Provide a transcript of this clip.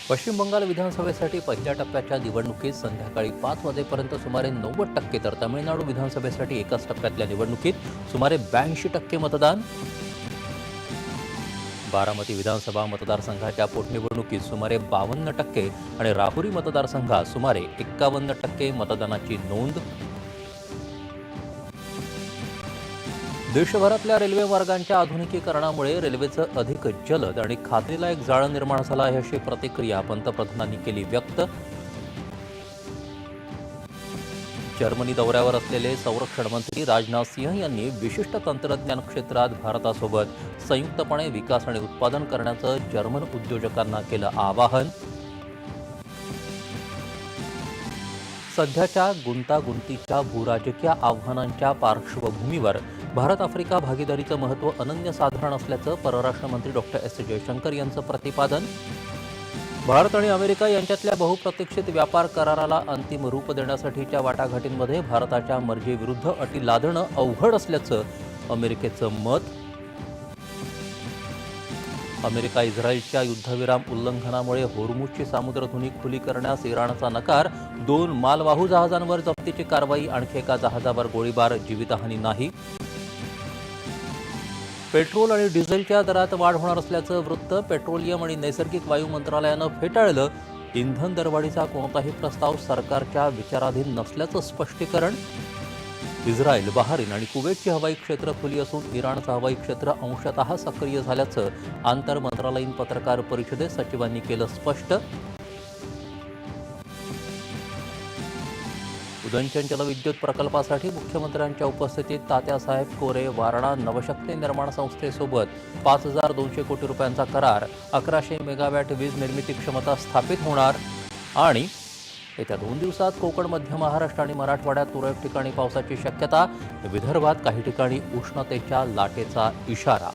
पश्चिम बंगाल विधानसभेसाठी पहिल्या टप्प्याच्या निवडणुकीत संध्याकाळी 5 वाजेपर्यंत सुमारे 90% तर तामिळनाडू विधानसभेसाठी एकाच टप्प्यातल्या निवडणुकीत सुमारे 82% मतदान. बारामती विधानसभा मतदारसंघाच्या पोटनिवडणुकीत सुमारे 52% आणि राहुरी मतदारसंघात सुमारे 51% मतदानाची नोंद. देशभरातल्या रेल्वे मार्गांच्या आधुनिकीकरणामुळे रेल्वेचं अधिक जलद आणि खात्रीलायक जाळं निर्माण झालं आहे अशी प्रतिक्रिया पंतप्रधानांनी केली व्यक्त. जर्मनी दौऱ्यावर असलेले संरक्षण मंत्री राजनाथ सिंह यांनी विशिष्ट तंत्रज्ञान क्षेत्रात भारतासोबत संयुक्तपणे विकास आणि उत्पादन करण्याचं जर्मन उद्योजकांना केलं आवाहन. सध्याच्या गुंतागुंतीच्या भूराजकीय आव्हानांच्या पार्श्वभूमीवर भारत आफ्रिका भागीदारीचं महत्त्व अनन्यसाधारण असल्याचं परराष्ट्र मंत्री डॉक्टर एस जयशंकर यांचं प्रतिपादन. भारत आणि अमेरिका यांच्यातल्या बहुप्रतीक्षित व्यापार कराराला अंतिम रूप देण्यासाठीच्या वाटाघाटींमध्ये भारताच्या मर्जीविरुद्ध अटी लादणं अवघड असल्याचं अमेरिकेचं मत. अमेरिका इस्रायलच्या युद्धविराम उल्लंघनामुळे होर्मुझची सामुद्रधुनी खुली करण्यास इराणचा नकार. 2 मालवाहू जहाजांवर जप्तीची कारवाई. आणखी एका जहाजावर गोळीबार. जीवितहानी नाही. पेट्रोल आणि डिझेलच्या दरात वाढ होणार असल्याचं वृत्त पेट्रोलियम आणि नैसर्गिक वायू मंत्रालयानं फेटाळलं. इंधन दरवाढीचा कोणताही प्रस्ताव सरकारच्या विचाराधीन नसल्याचं स्पष्टीकरण. इस्रायल, बहारीन आणि कुवेतची हवाई क्षेत्र खुली असून इराणचं हवाई क्षेत्र अंशतः सक्रिय झाल्याचं आंतर मंत्रालयीन पत्रकार परिषदेत सचिवांनी केलं स्पष्ट. उदयनचंद जलविद्युत प्रकल्पासाठी मुख्यमंत्र्यांच्या उपस्थितीत तात्यासाहेब कोरे वारणा नवशक्ती निर्माण संस्थेसोबत 5,200 कोटी रुपयांचा करार. 1100 मेगावॅट वीज निर्मिती क्षमता स्थापित होणार. आणि येत्या 2 दिवसात कोकण, मध्य महाराष्ट्र आणि मराठवाड्यात तुरळक ठिकाणी पावसाची शक्यता. विदर्भात काही ठिकाणी उष्णतेच्या लाटेचा इशारा.